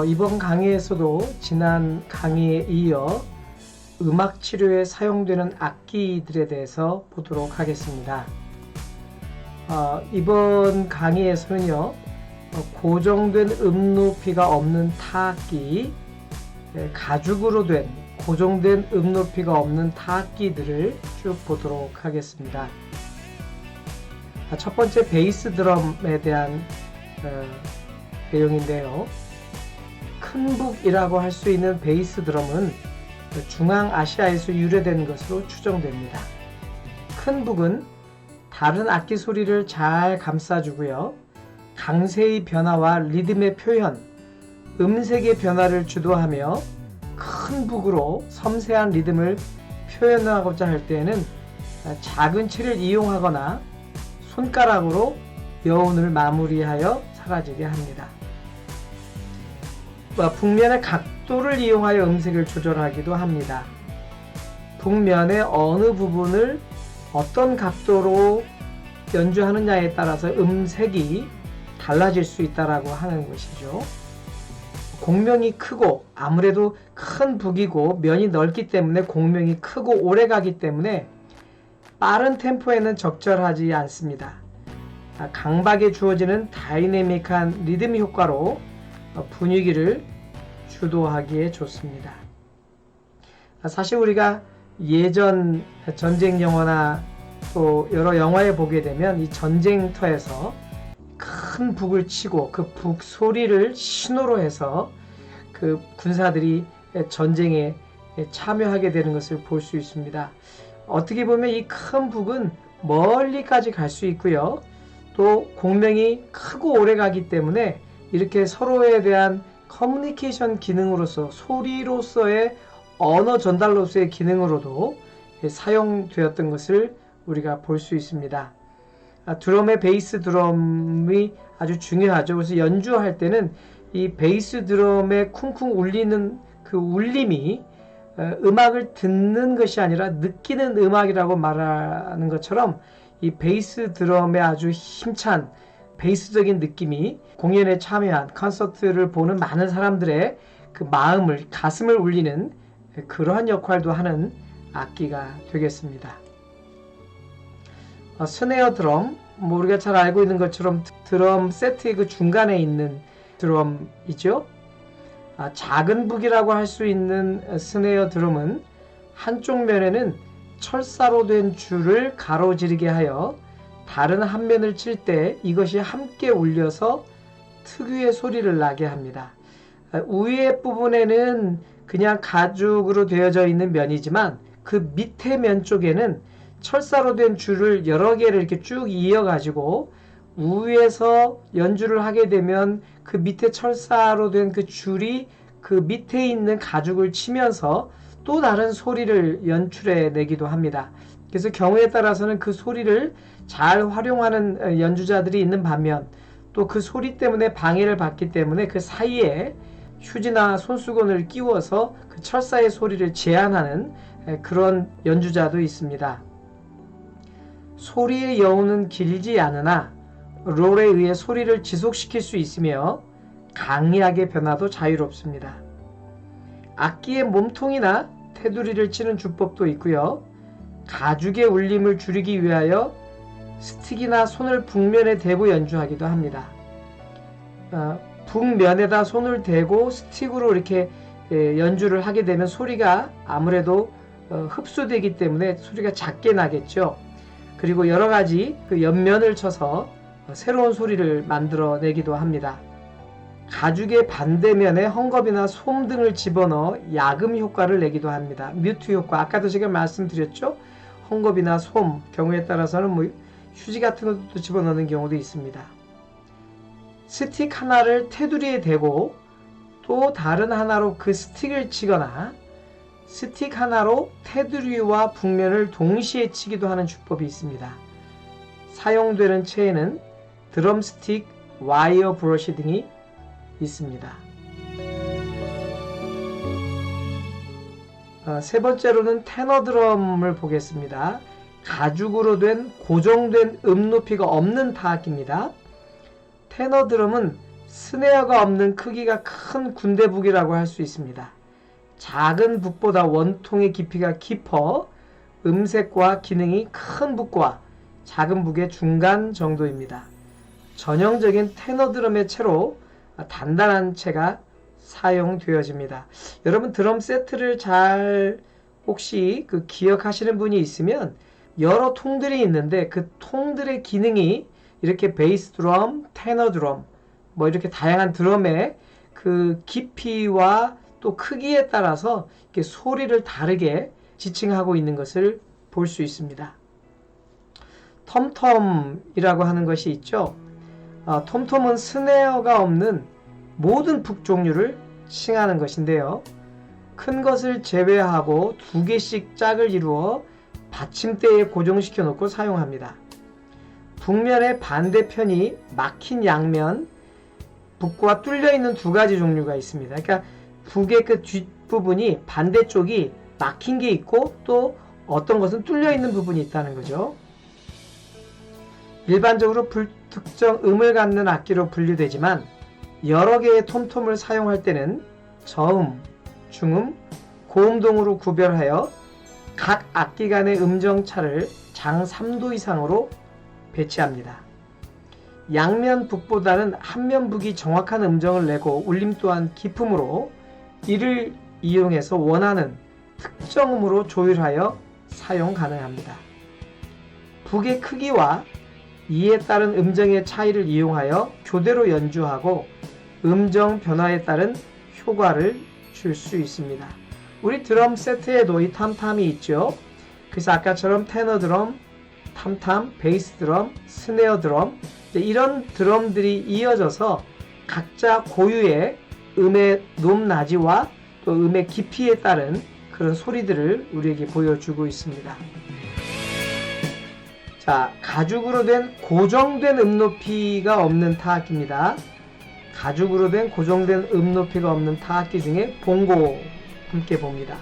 이번 강의에서도 지난 강의에 이어 음악 치료에 사용되는 악기들에 대해서 보도록 하겠습니다. 이번 강의에서는요, 고정된 높이가 없는 타악기, 가죽으로 된 고정된 높이가 없는 타악기들을 쭉 보도록 하겠습니다. 첫 번째 베이스 드럼에 대한 내용인데요. 큰 북이라고 할 수 있는 베이스 드럼은 중앙아시아에서 유래된 것으로 추정됩니다. 큰 북은 다른 악기 소리를 잘 감싸주고요. 강세의 변화와 리듬의 표현, 음색의 변화를 주도하며 큰 북으로 섬세한 리듬을 표현하고자 할 때에는 작은 채를 이용하거나 손가락으로 여운을 마무리하여 사라지게 합니다. 북면의 각도를 이용하여 음색을 조절하기도 합니다. 북면의 어느 부분을 어떤 각도로 연주하느냐에 따라서 음색이 달라질 수 있다고 하는 것이죠. 공명이 크고 아무래도 큰 북이고 면이 넓기 때문에 공명이 크고 오래가기 때문에 빠른 템포에는 적절하지 않습니다. 강박에 주어지는 다이내믹한 리듬 효과로 분위기를 주도하기에 좋습니다. 사실 우리가 예전 전쟁 영화나 또 여러 영화에 보게 되면 이 전쟁터에서 큰 북을 치고 그 북 소리를 신호로 해서 그 군사들이 전쟁에 참여하게 되는 것을 볼 수 있습니다. 어떻게 보면 이 큰 북은 멀리까지 갈 수 있고요. 또 공명이 크고 오래 가기 때문에 이렇게 서로에 대한 커뮤니케이션 기능으로서 소리로서의 언어 전달로서의 기능으로도 사용되었던 것을 우리가 볼 수 있습니다. 드럼의 베이스 드럼이 아주 중요하죠. 그래서 연주할 때는 이 베이스 드럼에 쿵쿵 울리는 그 울림이 음악을 듣는 것이 아니라 느끼는 음악이라고 말하는 것처럼 이 베이스 드럼의 아주 힘찬 베이스적인 느낌이 공연에 참여한 콘서트를 보는 많은 사람들의 그 마음을, 가슴을 울리는 그러한 역할도 하는 악기가 되겠습니다. 스네어 드럼, 우리가 잘 알고 있는 것처럼 드럼 세트의 그 중간에 있는 드럼이죠. 작은 북이라고 할 수 있는 스네어 드럼은 한쪽 면에는 철사로 된 줄을 가로지르게 하여 다른 한 면을 칠 때 이것이 함께 울려서 특유의 소리를 나게 합니다. 위에 부분에는 그냥 가죽으로 되어져 있는 면이지만 그 밑에 면 쪽에는 철사로 된 줄을 여러 개를 이렇게 쭉 이어가지고 위에서 연주를 하게 되면 그 밑에 철사로 된 그 줄이 그 밑에 있는 가죽을 치면서 또 다른 소리를 연출해 내기도 합니다. 그래서 경우에 따라서는 그 소리를 잘 활용하는 연주자들이 있는 반면 또 그 소리 때문에 방해를 받기 때문에 그 사이에 휴지나 손수건을 끼워서 그 철사의 소리를 제한하는 그런 연주자도 있습니다. 소리의 여운은 길지 않으나 롤에 의해 소리를 지속시킬 수 있으며 강약의 변화도 자유롭습니다. 악기의 몸통이나 테두리를 치는 주법도 있고요. 가죽의 울림을 줄이기 위하여 스틱이나 손을 북면에 대고 연주하기도 합니다. 북면에다 손을 대고 스틱으로 이렇게 연주를 하게 되면 소리가 아무래도 흡수되기 때문에 소리가 작게 나겠죠. 그리고 여러 가지 그 옆면을 쳐서 새로운 소리를 만들어내기도 합니다. 가죽의 반대면에 헝겊이나 솜 등을 집어넣어 야금 효과를 내기도 합니다. 뮤트 효과, 아까도 제가 말씀드렸죠. 헝겊이나 솜, 경우에 따라서는 휴지 같은 것도 집어넣는 경우도 있습니다. 스틱 하나를 테두리에 대고 또 다른 하나로 그 스틱을 치거나 스틱 하나로 테두리와 북면을 동시에 치기도 하는 주법이 있습니다. 사용되는 채에는 드럼 스틱, 와이어 브러쉬 등이 있습니다. 세 번째로는 테너 드럼을 보겠습니다. 가죽으로 된 고정된 높이가 없는 타악기입니다. 테너 드럼은 스네어가 없는 크기가 큰 군대북이라고 할 수 있습니다. 작은 북보다 원통의 깊이가 깊어 음색과 기능이 큰 북과 작은 북의 중간 정도입니다. 전형적인 테너 드럼의 채로 단단한 채가 사용되어집니다. 여러분 드럼 세트를 잘 혹시 기억하시는 분이 있으면 여러 통들이 있는데 그 통들의 기능이 이렇게 베이스 드럼, 테너 드럼 뭐 이렇게 다양한 드럼의 그 깊이와 또 크기에 따라서 이렇게 소리를 다르게 지칭하고 있는 것을 볼 수 있습니다. 텀텀이라고 하는 것이 있죠. 텀텀은 스네어가 없는 모든 북 종류를 칭하는 것인데요. 큰 것을 제외하고 2개씩 짝을 이루어 받침대에 고정시켜 놓고 사용합니다. 북면의 반대편이 막힌 양면, 북과 뚫려 있는 2가지 종류가 있습니다. 그러니까 북의 그 뒷부분이 반대쪽이 막힌 게 있고 또 어떤 것은 뚫려 있는 부분이 있다는 거죠. 일반적으로 불특정 음을 갖는 악기로 분류되지만 여러 개의 톰톰을 사용할 때는 저음, 중음, 고음동으로 구별하여 각 악기 간의 음정차를 장 3도 이상으로 배치합니다. 양면 북보다는 한면 북이 정확한 음정을 내고 울림 또한 기품으로 이를 이용해서 원하는 특정 음으로 조율하여 사용 가능합니다. 북의 크기와 이에 따른 음정의 차이를 이용하여 교대로 연주하고 음정 변화에 따른 효과를 줄 수 있습니다. 우리 드럼 세트에도 이 탐탐이 있죠. 그래서 아까처럼 테너 드럼, 탐탐, 베이스 드럼, 스네어 드럼 이런 드럼들이 이어져서 각자 고유의 음의 높낮이와 또 음의 깊이에 따른 그런 소리들을 우리에게 보여주고 있습니다. 자, 가죽으로 된 고정된 음높이가 없는 타악기입니다. 가죽으로 된 고정된 음높이가 없는 타악기 중에 봉고 함께 봅니다.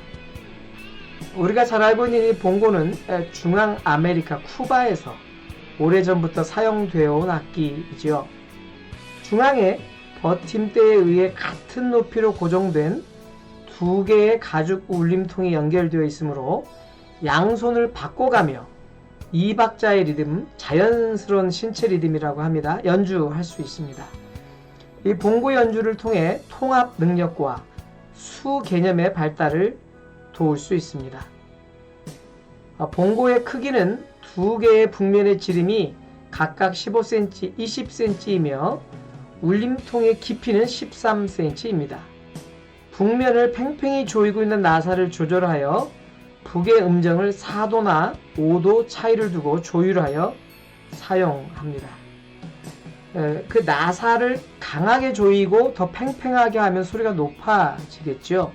우리가 잘 알고 있는 이 봉고는 중앙 아메리카 쿠바에서 오래전부터 사용되어 온 악기이지요. 중앙에 버팀대에 의해 같은 높이로 고정된 2개의 가죽 울림통이 연결되어 있으므로 양손을 바꿔가며 2박자의 리듬, 자연스러운 신체 리듬이라고 합니다. 연주할 수 있습니다. 이 봉고 연주를 통해 통합 능력과 수 개념의 발달을 도울 수 있습니다. 봉고의 크기는 2개의 북면의 지름이 각각 15cm, 20cm이며 울림통의 깊이는 13cm입니다. 북면을 팽팽히 조이고 있는 나사를 조절하여 북의 음정을 4도나 5도 차이를 두고 조율하여 사용합니다. 그 나사를 강하게 조이고 더 팽팽하게 하면 소리가 높아지겠죠.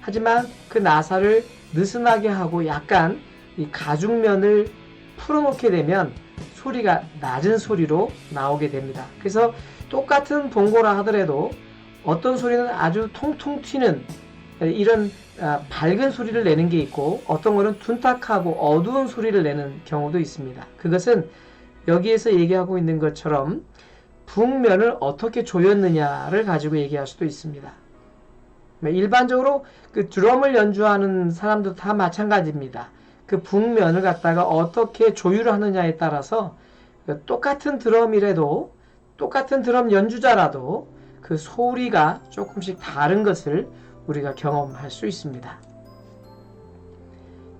하지만 그 나사를 느슨하게 하고 약간 이 가죽면을 풀어놓게 되면 소리가 낮은 소리로 나오게 됩니다. 그래서 똑같은 봉고라 하더라도 어떤 소리는 아주 통통 튀는 이런 밝은 소리를 내는 게 있고 어떤 거는 둔탁하고 어두운 소리를 내는 경우도 있습니다. 그것은 여기에서 얘기하고 있는 것처럼 북면을 어떻게 조였느냐를 가지고 얘기할 수도 있습니다. 일반적으로 그 드럼을 연주하는 사람도 다 마찬가지입니다. 그 북면을 갖다가 어떻게 조율하느냐에 따라서 똑같은 드럼이라도 똑같은 드럼 연주자라도 그 소리가 조금씩 다른 것을 우리가 경험할 수 있습니다.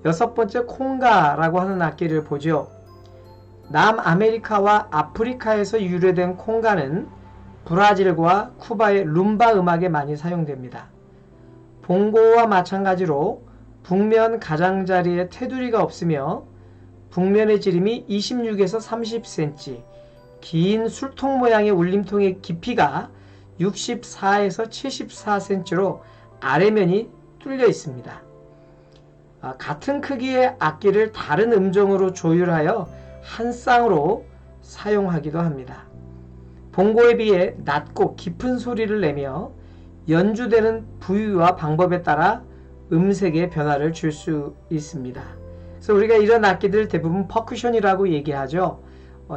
6번째 콩가라고 하는 악기를 보죠. 남아메리카와 아프리카에서 유래된 콩가는 브라질과 쿠바의 룸바 음악에 많이 사용됩니다. 봉고와 마찬가지로 북면 가장자리에 테두리가 없으며 북면의 지름이 26에서 30cm, 긴 술통 모양의 울림통의 깊이가 64에서 74cm로 아래면이 뚫려 있습니다. 같은 크기의 악기를 다른 음정으로 조율하여 한 쌍으로 사용하기도 합니다. 봉고에 비해 낮고 깊은 소리를 내며 연주되는 부위와 방법에 따라 음색의 변화를 줄 수 있습니다. 그래서 우리가 이런 악기들 대부분 퍼쿠션이라고 얘기하죠.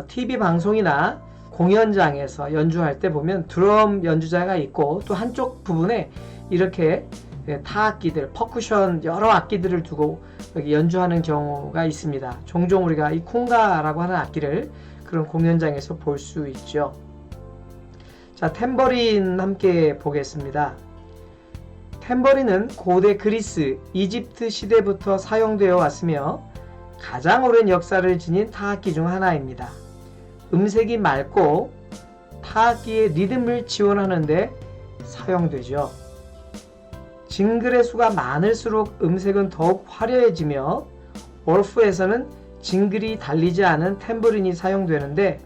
TV 방송이나 공연장에서 연주할 때 보면 드럼 연주자가 있고 또 한쪽 부분에 이렇게 타악기들, 퍼쿠션 여러 악기들을 두고 여기 연주하는 경우가 있습니다. 종종 우리가 이 콩가라고 하는 악기를 그런 공연장에서 볼 수 있죠. 자, 탬버린 함께 보겠습니다. 탬버린은 고대 그리스, 이집트 시대부터 사용되어 왔으며 가장 오랜 역사를 지닌 타악기 중 하나입니다. 음색이 맑고 타악기의 리듬을 지원하는 데 사용되죠. 징글의 수가 많을수록 음색은 더욱 화려해지며 올프에서는 징글이 달리지 않은 탬버린이 사용되는데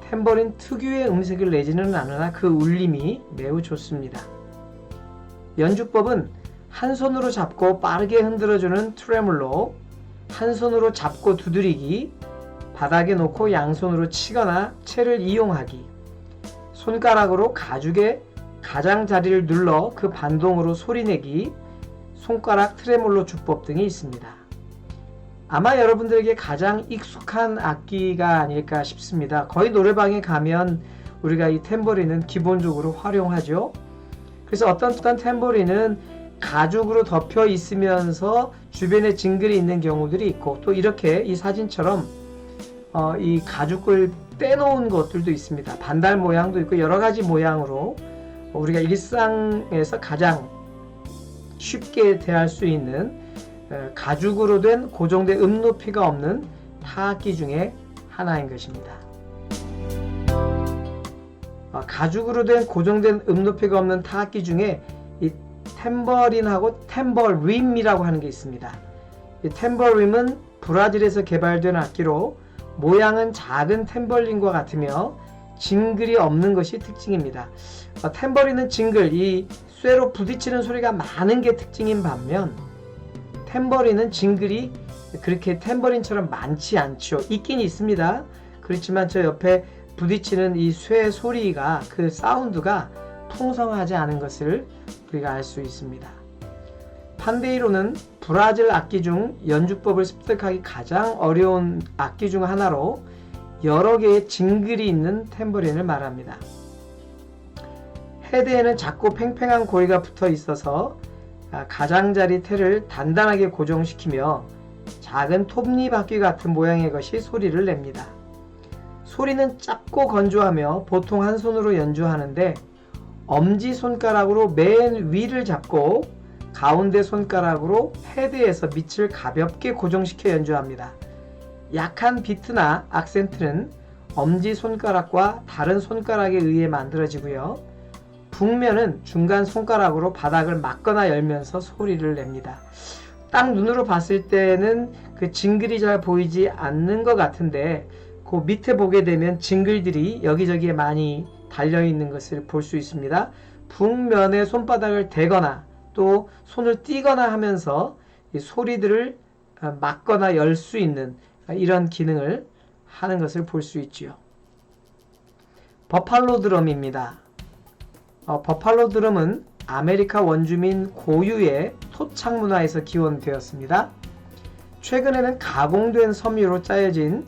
탬버린 특유의 음색을 내지는 않으나 그 울림이 매우 좋습니다. 연주법은 한 손으로 잡고 빠르게 흔들어주는 트레몰로, 한 손으로 잡고 두드리기, 바닥에 놓고 양손으로 치거나 채를 이용하기, 손가락으로 가죽의 가장자리를 눌러 그 반동으로 소리내기, 손가락 트레몰로 주법 등이 있습니다. 아마 여러분들에게 가장 익숙한 악기가 아닐까 싶습니다. 거의 노래방에 가면 우리가 이 탬버린은 기본적으로 활용하죠. 그래서 어떤 탬버린은 가죽으로 덮여 있으면서 주변에 징글이 있는 경우들이 있고 또 이렇게 이 사진처럼 이 가죽을 떼놓은 것들도 있습니다. 반달 모양도 있고 여러 가지 모양으로 우리가 일상에서 가장 쉽게 대할 수 있는 가죽으로 된 고정된 높이가 없는 타악기 중에 하나인 것입니다. 가죽으로 된 고정된 높이가 없는 타악기 중에 이 탬버린하고 탬버림이라고 하는 게 있습니다. 이 탬버림은 브라질에서 개발된 악기로 모양은 작은 탬버린과 같으며 징글이 없는 것이 특징입니다. 탬버린은 징글, 이 쇠로 부딪히는 소리가 많은 게 특징인 반면 탬버린은 징글이 그렇게 탬버린처럼 많지 않죠. 있긴 있습니다. 그렇지만 저 옆에 부딪히는 이 쇠 소리가 그 사운드가 풍성하지 않은 것을 우리가 알 수 있습니다. 판데이로는 브라질 악기 중 연주법을 습득하기 가장 어려운 악기 중 하나로 여러 개의 징글이 있는 탬버린을 말합니다. 헤드에는 작고 팽팽한 고리가 붙어 있어서 가장자리 테를 단단하게 고정시키며 작은 톱니바퀴 같은 모양의 것이 소리를 냅니다. 소리는 짧고 건조하며 보통 한 손으로 연주하는데 엄지손가락으로 맨 위를 잡고 가운데 손가락으로 헤드에서 밑을 가볍게 고정시켜 연주합니다. 약한 비트나 악센트는 엄지손가락과 다른 손가락에 의해 만들어지고요. 북면은 중간 손가락으로 바닥을 막거나 열면서 소리를 냅니다. 딱 눈으로 봤을 때는 그 징글이 잘 보이지 않는 것 같은데 그 밑에 보게 되면 징글들이 여기저기에 많이 달려있는 것을 볼 수 있습니다. 북면에 손바닥을 대거나 또 손을 띄거나 하면서 이 소리들을 막거나 열 수 있는 이런 기능을 하는 것을 볼 수 있지요. 버팔로 드럼입니다. 버팔로 드럼은 아메리카 원주민 고유의 토착 문화에서 기원되었습니다. 최근에는 가공된 섬유로 짜여진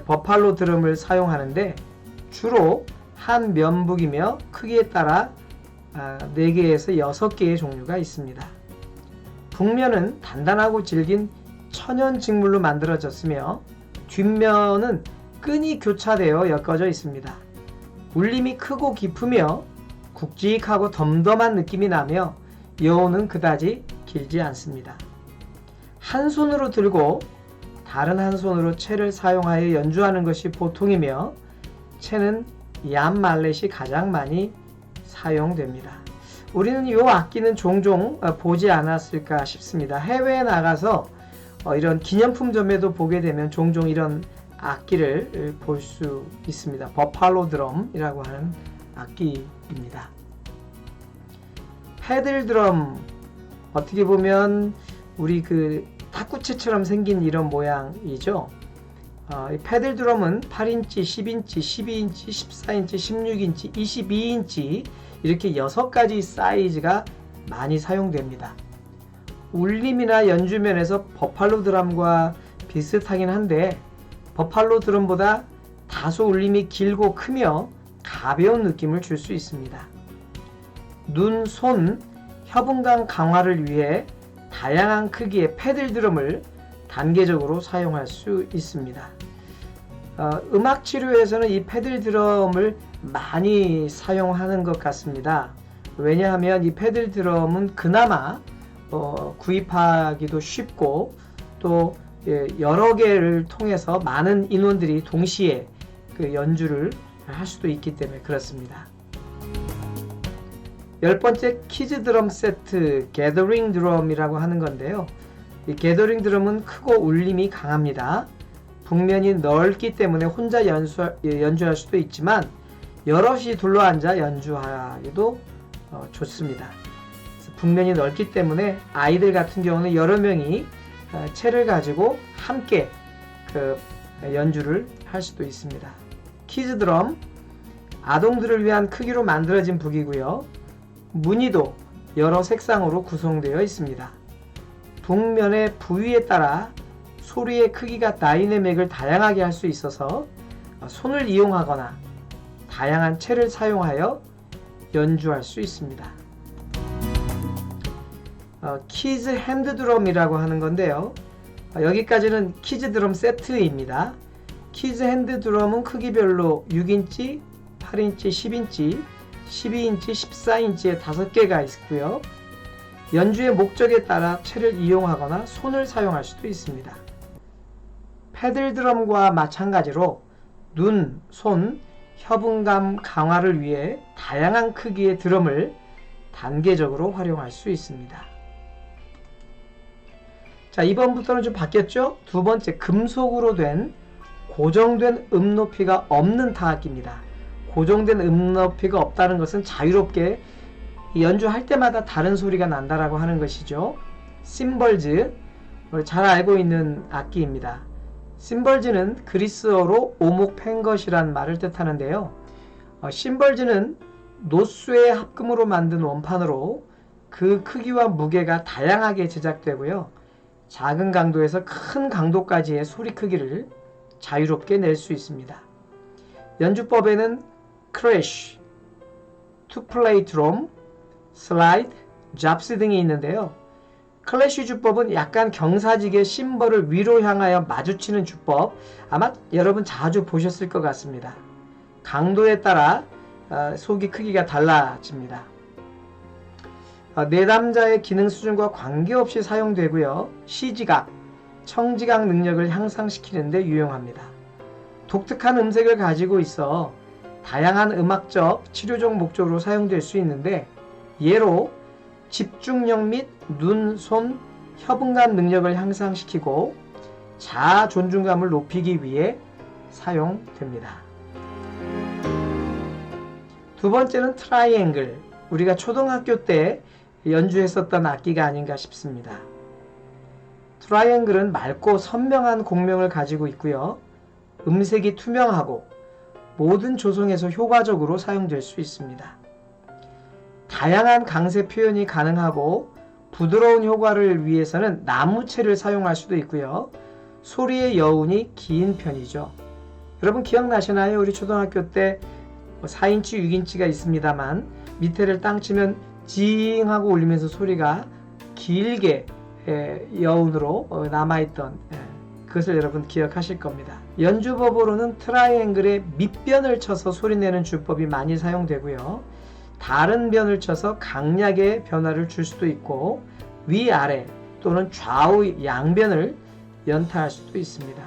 버팔로 드럼을 사용하는데 주로 한 면북이며 크기에 따라 4개에서 6개의 종류가 있습니다. 북면은 단단하고 질긴 천연 직물로 만들어졌으며 뒷면은 끈이 교차되어 엮어져 있습니다. 울림이 크고 깊으며 굵직하고 덤덤한 느낌이 나며 여우는 그다지 길지 않습니다. 한 손으로 들고 다른 한 손으로 채를 사용하여 연주하는 것이 보통이며 채는 얌 말렛이 가장 많이 사용됩니다. 우리는 이 악기는 종종 보지 않았을까 싶습니다. 해외에 나가서 이런 기념품점에도 보게 되면 종종 이런 악기를 볼 수 있습니다. 버팔로 드럼이라고 하는 악기입니다. 패들 드럼, 어떻게 보면 우리 그 탁구채처럼 생긴 이런 모양이죠. 이 패들 드럼은 8인치, 10인치, 12인치, 14인치, 16인치, 22인치 이렇게 6가지 사이즈가 많이 사용됩니다. 울림이나 연주면에서 버팔로 드럼과 비슷하긴 한데 버팔로 드럼보다 다소 울림이 길고 크며 가벼운 느낌을 줄 수 있습니다. 눈, 손, 협응감 강화를 위해 다양한 크기의 패들 드럼을 단계적으로 사용할 수 있습니다. 음악 치료에서는 이 패들 드럼을 많이 사용하는 것 같습니다. 왜냐하면 이 패들 드럼은 그나마 구입하기도 쉽고 또 여러 개를 통해서 많은 인원들이 동시에 그 연주를 할 수도 있기 때문에 그렇습니다. 10번째 키즈 드럼 세트 게더링 드럼이라고 하는 건데요. 이 게더링 드럼은 크고 울림이 강합니다. 북면이 넓기 때문에 혼자 연주할 수도 있지만 여럿이 둘러앉아 연주하기도 좋습니다. 북면이 넓기 때문에 아이들 같은 경우는 여러 명이 채를 가지고 함께 연주를 할 수도 있습니다. 키즈 드럼, 아동들을 위한 크기로 만들어진 북이고요. 무늬도 여러 색상으로 구성되어 있습니다. 북면의 부위에 따라 소리의 크기가 다이내믹을 다양하게 할 수 있어서 손을 이용하거나 다양한 채를 사용하여 연주할 수 있습니다. 키즈 핸드 드럼이라고 하는 건데요. 여기까지는 키즈 드럼 세트입니다. 키즈 핸드 드럼은 크기별로 6인치, 8인치, 10인치, 12인치, 14인치의 5개가 있고요. 연주의 목적에 따라 채를 이용하거나 손을 사용할 수도 있습니다. 패들 드럼과 마찬가지로 눈, 손, 협응감 강화를 위해 다양한 크기의 드럼을 단계적으로 활용할 수 있습니다. 자, 이번부터는 좀 바뀌었죠? 두 번째, 금속으로 된 고정된 높이가 없는 타악기입니다. 고정된 높이가 없다는 것은 자유롭게 연주할 때마다 다른 소리가 난다라고 하는 것이죠. 심벌즈, 잘 알고 있는 악기입니다. 심벌즈는 그리스어로 오목 팬 것이란 말을 뜻하는데요. 심벌즈는 노수의 합금으로 만든 원판으로 그 크기와 무게가 다양하게 제작되고요. 작은 강도에서 큰 강도까지의 소리 크기를 자유롭게 낼 수 있습니다. 연주법에는 크래쉬, 투플레이 드럼, 슬라이드, 잡스 등이 있는데요. 클래쉬 주법은 약간 경사지게 심벌을 위로 향하여 마주치는 주법, 아마 여러분 자주 보셨을 것 같습니다. 강도에 따라 속이 크기가 달라집니다. 내담자의 기능 수준과 관계없이 사용되고요. 시지각, 청지각 능력을 향상시키는 데 유용합니다. 독특한 음색을 가지고 있어 다양한 음악적, 치료적 목적으로 사용될 수 있는데 예로 집중력 및 눈, 손, 협응감 능력을 향상시키고 자아 존중감을 높이기 위해 사용됩니다. 두 번째는 트라이앵글, 우리가 초등학교 때 연주했었던 악기가 아닌가 싶습니다. 트라이앵글은 맑고 선명한 공명을 가지고 있고요. 음색이 투명하고 모든 조성에서 효과적으로 사용될 수 있습니다. 다양한 강세 표현이 가능하고 부드러운 효과를 위해서는 나무채를 사용할 수도 있고요. 소리의 여운이 긴 편이죠. 여러분 기억나시나요? 우리 초등학교 때 4인치, 6인치가 있습니다만 밑에를 땅 치면 징 하고 울리면서 소리가 길게 여운으로 남아있던 그것을 여러분 기억하실 겁니다. 연주법으로는 트라이앵글의 밑변을 쳐서 소리내는 주법이 많이 사용되고요. 다른 변을 쳐서 강약의 변화를 줄 수도 있고 위아래 또는 좌우 양변을 연타할 수도 있습니다.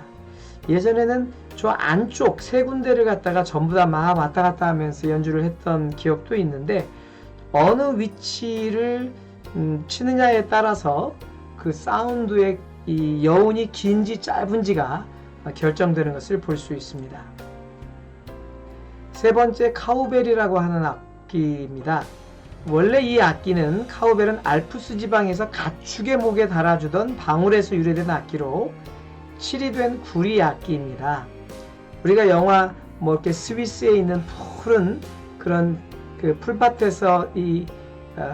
예전에는 저 안쪽 세 군데를 갖다가 전부 다 막 왔다 갔다 하면서 연주를 했던 기억도 있는데 어느 위치를 치느냐에 따라서 그 사운드의 이 여운이 긴지 짧은지가 결정되는 것을 볼 수 있습니다. 세 번째, 카우벨이라고 하는 악기입니다. 원래 이 악기는 카우벨은 알프스 지방에서 가축의 목에 달아주던 방울에서 유래된 악기로 칠이된 구리 악기입니다. 우리가 영화 이렇게 스위스에 있는 푸른 그런 그 풀밭에서 이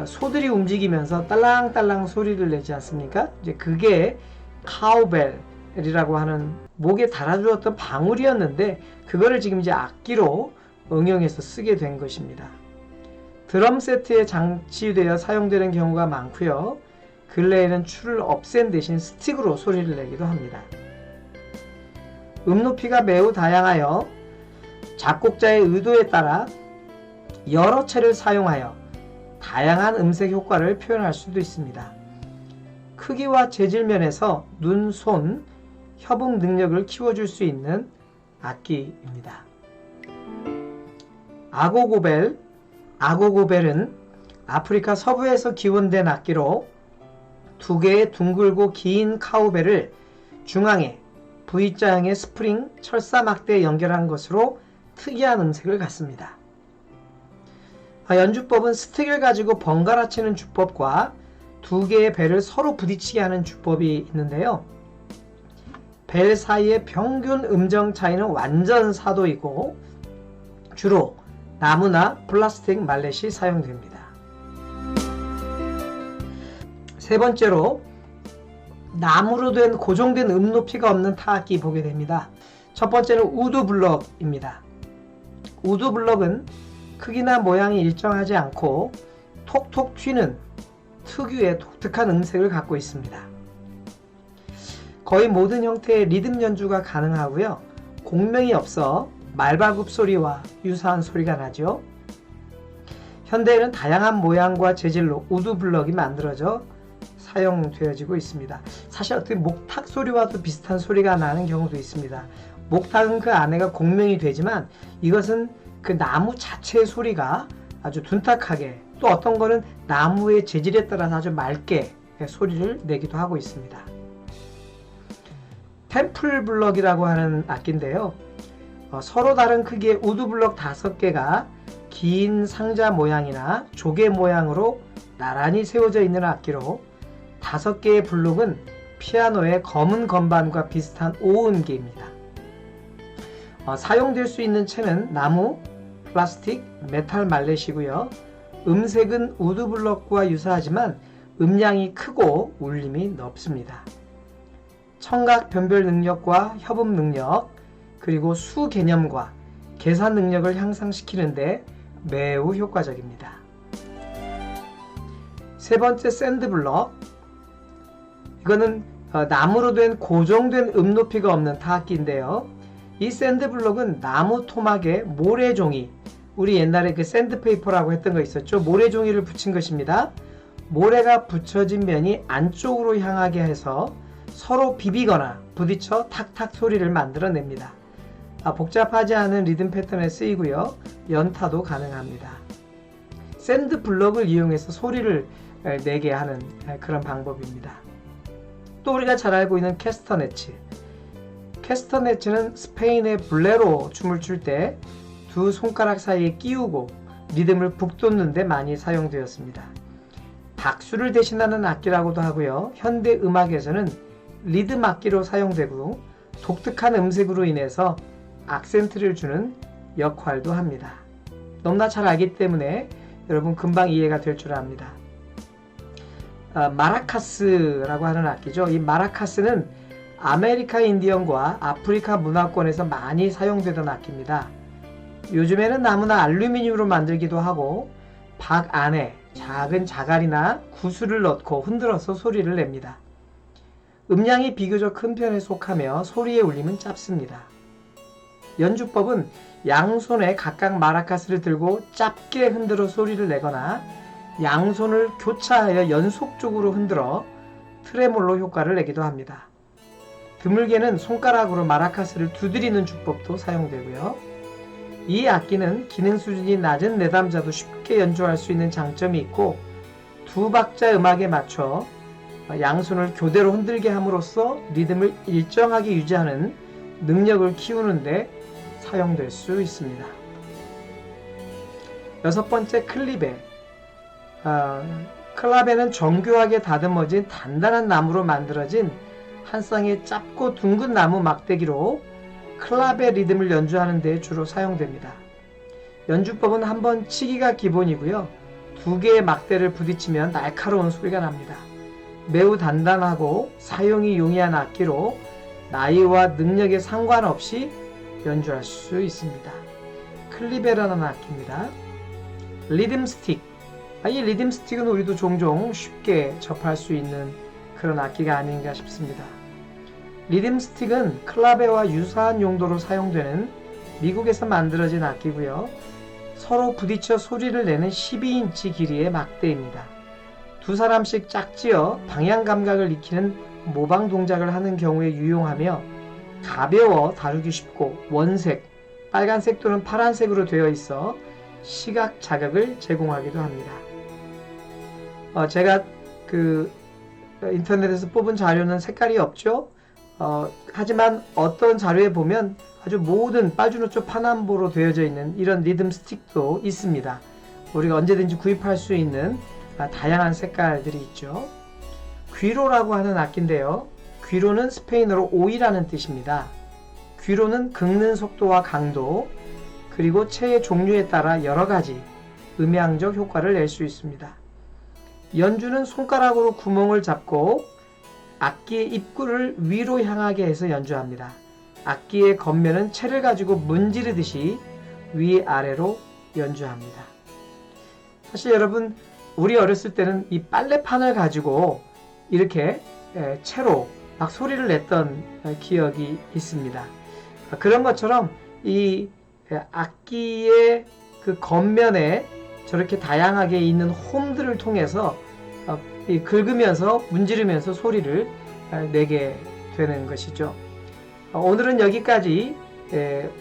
소들이 움직이면서 딸랑딸랑 소리를 내지 않습니까? 이제 그게 카우벨, 벨이라고 하는 목에 달아주었던 방울이었는데 그거를 지금 이제 악기로 응용해서 쓰게 된 것입니다. 드럼 세트에 장치되어 사용되는 경우가 많고요. 근래에는 줄을 없앤 대신 스틱으로 소리를 내기도 합니다. 높이가 매우 다양하여 작곡자의 의도에 따라 여러 채를 사용하여 다양한 음색 효과를 표현할 수도 있습니다. 크기와 재질 면에서 눈, 손, 협응 능력을 키워줄 수 있는 악기입니다. 아고고벨은 아프리카 서부에서 기원된 악기로 두 개의 둥글고 긴 카우벨을 중앙에 V자형의 스프링 철사 막대에 연결한 것으로 특이한 음색을 갖습니다. 연주법은 스틱을 가지고 번갈아 치는 주법과 두 개의 벨을 서로 부딪히게 하는 주법이 있는데요. 벨 사이의 평균 음정 차이는 완전 사도이고 주로 나무나 플라스틱 말렛이 사용됩니다. 세 번째로 나무로 된 고정된 높이가 없는 타악기 보게 됩니다. 첫 번째는 우드블럭입니다. 우드블럭은 크기나 모양이 일정하지 않고 톡톡 튀는 특유의 독특한 음색을 갖고 있습니다. 거의 모든 형태의 리듬 연주가 가능하고요. 공명이 없어 말발굽 소리와 유사한 소리가 나죠. 현대에는 다양한 모양과 재질로 우드블럭이 만들어져 사용되어지고 있습니다. 사실 어떻게 목탁 소리와도 비슷한 소리가 나는 경우도 있습니다. 목탁은 그 안에가 공명이 되지만 이것은 그 나무 자체의 소리가 아주 둔탁하게, 또 어떤 거는 나무의 재질에 따라서 아주 맑게 소리를 내기도 하고 있습니다. 템플블럭이라고 하는 악기인데요. 서로 다른 크기의 우드블럭 5개가 긴 상자 모양이나 조개 모양으로 나란히 세워져 있는 악기로 5개의 블록은 피아노의 검은 건반과 비슷한 오음기입니다. 사용될 수 있는 채는 나무, 플라스틱, 메탈 말렛이고요. 음색은 우드블럭과 유사하지만 음량이 크고 울림이 넓습니다. 청각 변별 능력과 협음 능력, 그리고 수 개념과 계산 능력을 향상시키는데 매우 효과적입니다. 세 번째, 샌드블럭. 이거는 나무로 된 고정된 높이가 없는 타악기인데요. 이 샌드블럭은 나무 토막에 모래종이, 우리 옛날에 그 샌드페이퍼라고 했던 거 있었죠. 모래종이를 붙인 것입니다. 모래가 붙여진 면이 안쪽으로 향하게 해서 서로 비비거나 부딪혀 탁탁 소리를 만들어냅니다. 복잡하지 않은 리듬 패턴에 쓰이고요. 연타도 가능합니다. 샌드블럭을 이용해서 소리를 내게 하는 그런 방법입니다. 또 우리가 잘 알고 있는 캐스터네츠. 캐스터네츠는 스페인의 볼레로 춤을 출 때 두 손가락 사이에 끼우고 리듬을 북돋는 데 많이 사용되었습니다. 박수를 대신하는 악기라고도 하고요. 현대 음악에서는 리듬 악기로 사용되고 독특한 음색으로 인해서 악센트를 주는 역할도 합니다. 너무나 잘 알기 때문에 여러분 금방 이해가 될 줄 압니다. 마라카스라고 하는 악기죠. 이 마라카스는 아메리카 인디언과 아프리카 문화권에서 많이 사용되던 악기입니다. 요즘에는 나무나 알루미늄으로 만들기도 하고 박 안에 작은 자갈이나 구슬을 넣고 흔들어서 소리를 냅니다. 음량이 비교적 큰 편에 속하며 소리의 울림은 짧습니다. 연주법은 양손에 각각 마라카스를 들고 짧게 흔들어 소리를 내거나 양손을 교차하여 연속적으로 흔들어 트레몰로 효과를 내기도 합니다. 드물게는 손가락으로 마라카스를 두드리는 주법도 사용되고요. 이 악기는 기능 수준이 낮은 내담자도 쉽게 연주할 수 있는 장점이 있고 두 박자 음악에 맞춰 양손을 교대로 흔들게 함으로써 리듬을 일정하게 유지하는 능력을 키우는데 사용될 수 있습니다. 여섯 번째, 클리베. 클라베는 정교하게 다듬어진 단단한 나무로 만들어진 한 쌍의 짧고 둥근 나무 막대기로 클라베 리듬을 연주하는 데 주로 사용됩니다. 연주법은 한번 치기가 기본이고요. 두 개의 막대를 부딪히면 날카로운 소리가 납니다. 매우 단단하고 사용이 용이한 악기로 나이와 능력에 상관없이 연주할 수 있습니다. 클리베라는 악기입니다. 리듬 스틱. 이 리듬 스틱은 우리도 종종 쉽게 접할 수 있는 그런 악기가 아닌가 싶습니다. 리듬 스틱은 클라베와 유사한 용도로 사용되는 미국에서 만들어진 악기고요. 서로 부딪혀 소리를 내는 12인치 길이의 막대입니다. 두 사람씩 짝지어 방향 감각을 익히는 모방 동작을 하는 경우에 유용하며 가벼워 다루기 쉽고 원색, 빨간색 또는 파란색으로 되어 있어 시각 자극을 제공하기도 합니다. 제가 인터넷에서 뽑은 자료는 색깔이 없죠. 하지만 어떤 자료에 보면 아주 모든 빨주노초 파남보로 되어져 있는 이런 리듬 스틱도 있습니다. 우리가 언제든지 구입할 수 있는 다양한 색깔들이 있죠. 귀로라고 하는 악기인데요. 귀로는 스페인어로 오이라는 뜻입니다. 귀로는 긁는 속도와 강도, 그리고 채의 종류에 따라 여러 가지 음향적 효과를 낼 수 있습니다. 연주는 손가락으로 구멍을 잡고 악기의 입구를 위로 향하게 해서 연주합니다. 악기의 겉면은 채를 가지고 문지르듯이 위아래로 연주합니다. 사실 여러분, 우리 어렸을 때는 이 빨래판을 가지고 이렇게 채로 막 소리를 냈던 기억이 있습니다. 그런 것처럼 이 악기의 그 겉면에 저렇게 다양하게 있는 홈들을 통해서 긁으면서 문지르면서 소리를 내게 되는 것이죠. 오늘은 여기까지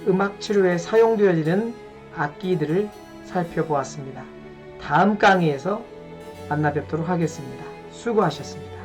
음악 치료에 사용되어지는 악기들을 살펴보았습니다. 다음 강의에서 만나 뵙도록 하겠습니다. 수고하셨습니다.